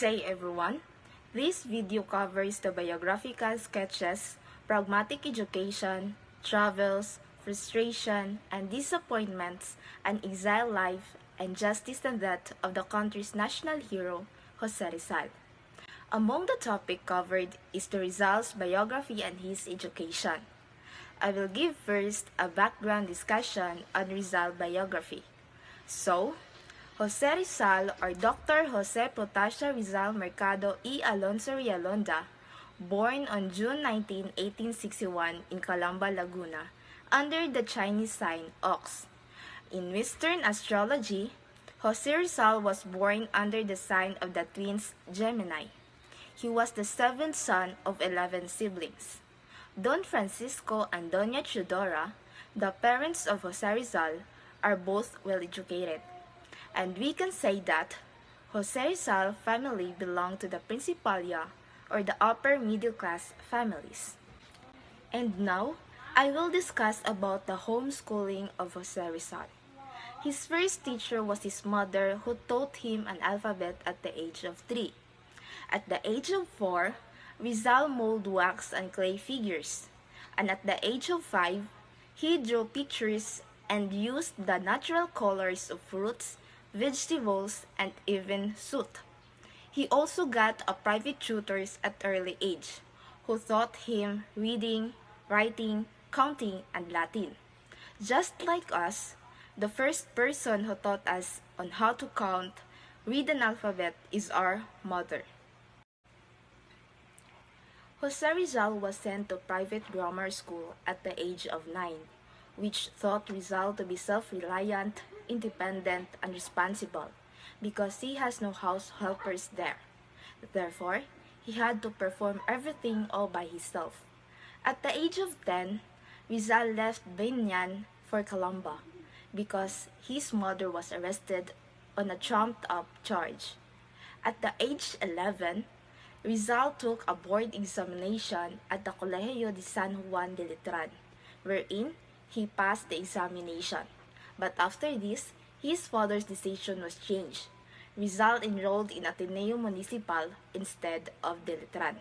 day everyone. This video covers the biographical sketches, pragmatic education, travels, frustration and disappointments, and exile life and justice and death of the country's national hero, Jose Rizal. Among the topic covered is the Rizal's biography and his education. I will give first a background discussion on Rizal biography. So, Jose Rizal or Dr. Jose Protasio Rizal Mercado y Alonso Rialonda, born on June 19, 1861 in Calamba, Laguna, under the Chinese sign Ox. In Western astrology, Jose Rizal was born under the sign of the twins Gemini. He was the seventh son of 11 siblings. Don Francisco and Doña Teodora, the parents of Jose Rizal, are both well-educated. And we can say that Jose Rizal family belonged to the Principalia or the upper middle class families. And now, I will discuss about the homeschooling of Jose Rizal. His first teacher was his mother who taught him an alphabet at the age of 3. At the age of 4, Rizal molded wax and clay figures, and at the age of 5, he drew pictures and used the natural colors of fruits, vegetables, and even soot. He also got a private tutors at early age, who taught him reading, writing, counting, and Latin. Just like us, the first person who taught us on how to count, read an alphabet is our mother. Jose Rizal was sent to private grammar school at the age of 9, which taught Rizal to be self-reliant, independent, and responsible, because he has no house helpers there. Therefore, he had to perform everything all by himself. At the age of 10, Rizal left Banyan for Calamba, because his mother was arrested on a trumped-up charge. At the age 11, Rizal took a board examination at the Colegio de San Juan de Letran, wherein he passed the examination. But after this, his father's decision was changed. Rizal enrolled in Ateneo Municipal instead of de Letran.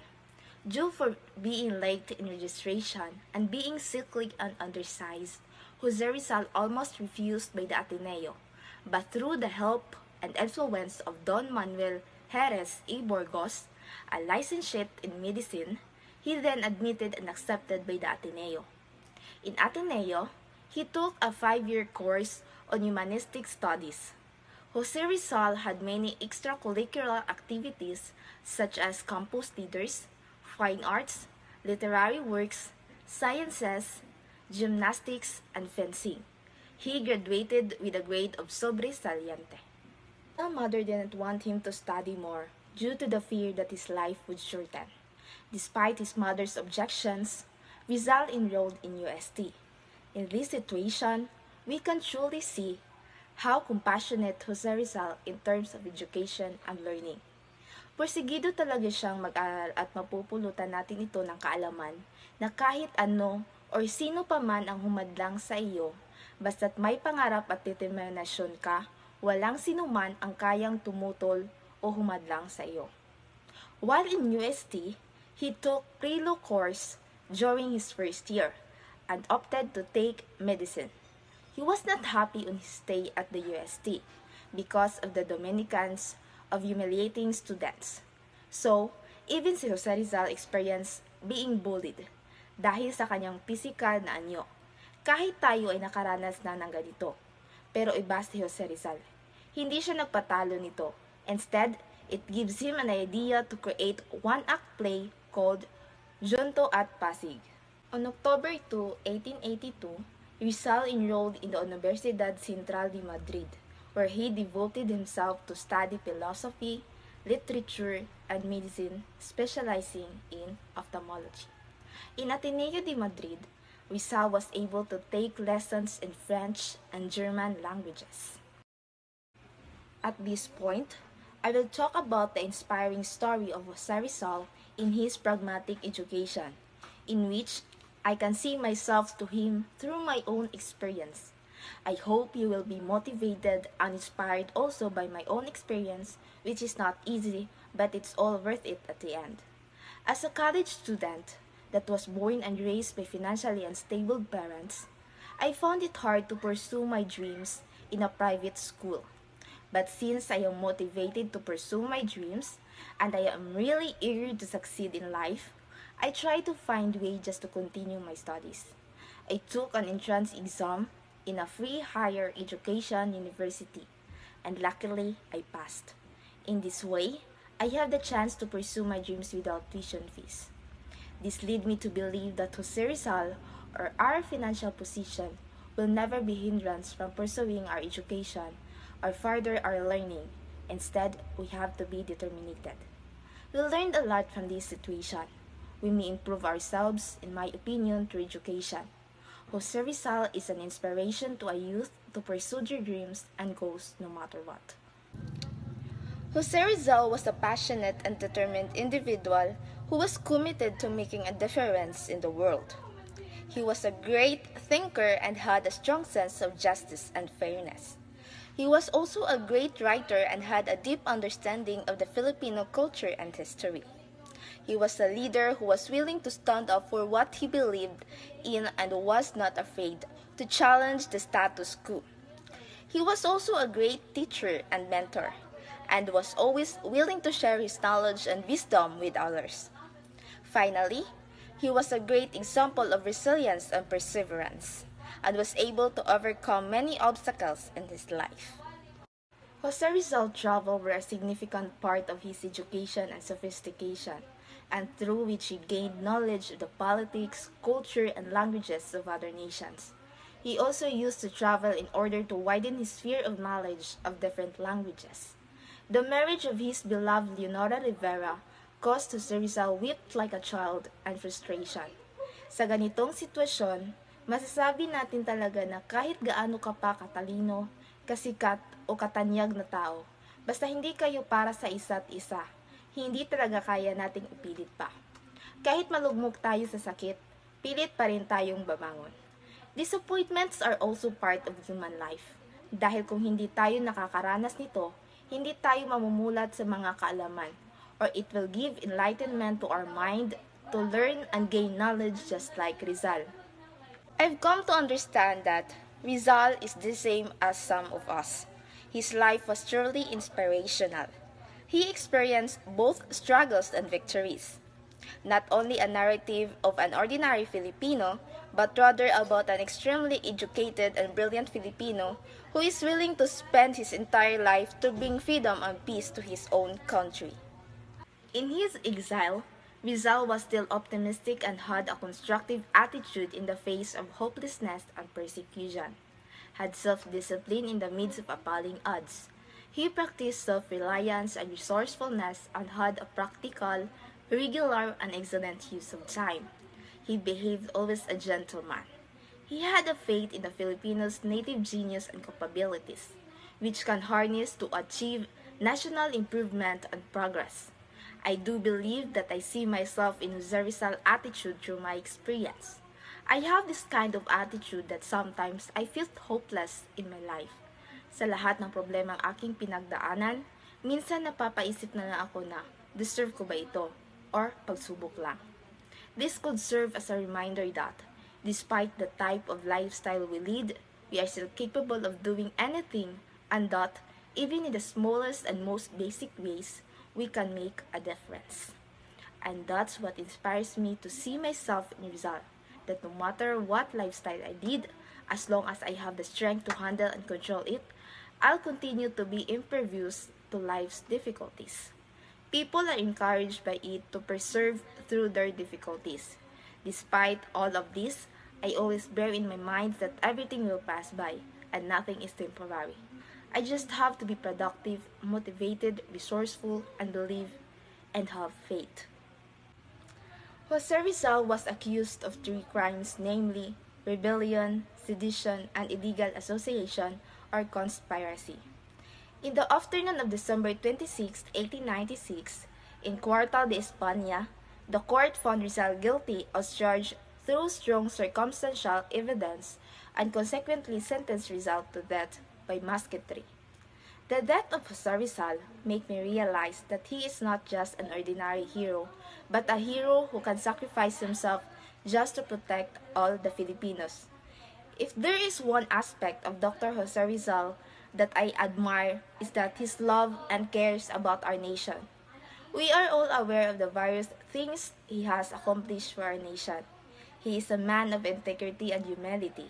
Due for being late in registration and being sickly and undersized, Jose Rizal almost refused by the Ateneo, but through the help and influence of Don Manuel Jerez y Burgos, a licentiate in medicine, he then admitted and accepted by the Ateneo. In Ateneo, he took a 5-year course on humanistic studies. Jose Rizal had many extracurricular activities such as campus leaders, fine arts, literary works, sciences, gymnastics, and fencing. He graduated with a grade of sobresaliente. His mother didn't want him to study more due to the fear that his life would shorten. Despite his mother's objections, Rizal enrolled in UST. In this situation, we can truly see how compassionate Jose Rizal in terms of education and learning. Porsigido talaga siyang mag-aral at mapupulutan natin ito ng kaalaman na kahit ano o sino pa man ang humadlang sa iyo, basta't may pangarap at determinasyon ka, walang sinuman ang kayang tumutol o humadlang sa iyo. While in UST, he took pre-law course during his first year and opted to take medicine. He was not happy on his stay at the UST because of the Dominicans of humiliating students. So, even si Jose Rizal experienced being bullied dahil sa kanyang physical na anyo. Kahit tayo ay nakaranas na ng ganito. Pero iba si Jose Rizal. Hindi siya nagpatalo nito. Instead, it gives him an idea to create one-act play called Junto at Pasig. On October 2, 1882, Rizal enrolled in the Universidad Central de Madrid, where he devoted himself to study philosophy, literature, and medicine, specializing in ophthalmology. In Ateneo de Madrid, Rizal was able to take lessons in French and German languages. At this point, I will talk about the inspiring story of Jose Rizal in his pragmatic education, in which I can see myself to him through my own experience. I hope you will be motivated and inspired also by my own experience, which is not easy but it's all worth it at the end. As a college student that was born and raised by financially unstable parents, I found it hard to pursue my dreams in a private school. But since I am motivated to pursue my dreams and I am really eager to succeed in life, I try to find ways just to continue my studies. I took an entrance exam in a free higher education university, and luckily I passed. In this way, I have the chance to pursue my dreams without tuition fees. This led me to believe that Jose Rizal or our financial position will never be hindrance from pursuing our education or further our learning. Instead, we have to be determined. We learned a lot from this situation. We may improve ourselves, in my opinion, through education. Jose Rizal is an inspiration to a youth to pursue their dreams and goals no matter what. Jose Rizal was a passionate and determined individual who was committed to making a difference in the world. He was a great thinker and had a strong sense of justice and fairness. He was also a great writer and had a deep understanding of the Filipino culture and history. He was a leader who was willing to stand up for what he believed in and was not afraid to challenge the status quo. He was also a great teacher and mentor, and was always willing to share his knowledge and wisdom with others. Finally, he was a great example of resilience and perseverance, and was able to overcome many obstacles in his life. Jose Rizal's travel were a significant part of his education and sophistication, and through which he gained knowledge of the politics, culture, and languages of other nations. He also used to travel in order to widen his sphere of knowledge of different languages. The marriage of his beloved Leonora Rivera caused Jose Rizal wept like a child and frustration. Sa ganitong sitwasyon, masasabi natin talaga na kahit gaano ka pa katalino, kasikat o katanyag na tao, basta hindi kayo para sa isa't isa, hindi talaga kaya nating ipilit pa. Kahit malugmok tayo sa sakit, pilit pa rin tayong babangon. Disappointments are also part of human life. Dahil kung hindi tayo nakakaranas nito, hindi tayo mamumulat sa mga kaalaman, or it will give enlightenment to our mind to learn and gain knowledge just like Rizal. I've come to understand that Rizal is the same as some of us. His life was truly inspirational. He experienced both struggles and victories. Not only a narrative of an ordinary Filipino, but rather about an extremely educated and brilliant Filipino who is willing to spend his entire life to bring freedom and peace to his own country. In his exile, Rizal was still optimistic and had a constructive attitude in the face of hopelessness and persecution, had self-discipline in the midst of appalling odds. He practiced self-reliance and resourcefulness and had a practical, regular, and excellent use of time. He behaved always a gentleman. He had a faith in the Filipinos' native genius and capabilities, which can harness to achieve national improvement and progress. I do believe that I see myself in Jose Rizal's attitude through my experience. I have this kind of attitude that sometimes I feel hopeless in my life. Sa lahat ng problemang aking pinagdaanan, minsan napapaisip na lang ako na, deserve ko ba ito? Or pagsubok lang. This could serve as a reminder that, despite the type of lifestyle we lead, we are still capable of doing anything, and that, even in the smallest and most basic ways, we can make a difference. And that's what inspires me to see myself in Rizal, that no matter what lifestyle I lead, as long as I have the strength to handle and control it, I'll continue to be impervious to life's difficulties. People are encouraged by it to persevere through their difficulties. Despite all of this, I always bear in my mind that everything will pass by and nothing is temporary. I just have to be productive, motivated, resourceful, and believe and have faith. Jose Rizal was accused of 3 crimes, namely rebellion, sedition, and illegal association or conspiracy. In the afternoon of December 26, 1896, in Cuartel de España, the court found Rizal guilty as charged through strong circumstantial evidence and consequently sentenced Rizal to death by musketry. The death of Jose Rizal made me realize that he is not just an ordinary hero, but a hero who can sacrifice himself just to protect all the Filipinos. If there is one aspect of Dr. Jose Rizal that I admire is that his love and cares about our nation. We are all aware of the various things he has accomplished for our nation. He is a man of integrity and humility,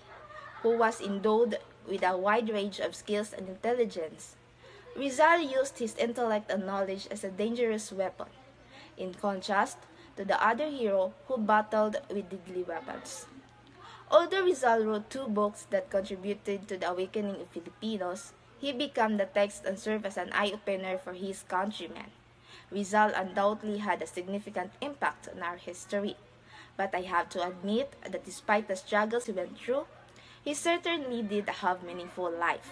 who was endowed with a wide range of skills and intelligence. Rizal used his intellect and knowledge as a dangerous weapon, in contrast to the other hero who battled with deadly weapons. Although Rizal wrote two books that contributed to the awakening of Filipinos, he became the text and served as an eye-opener for his countrymen. Rizal undoubtedly had a significant impact on our history, but I have to admit that despite the struggles he went through, he certainly did have a meaningful life.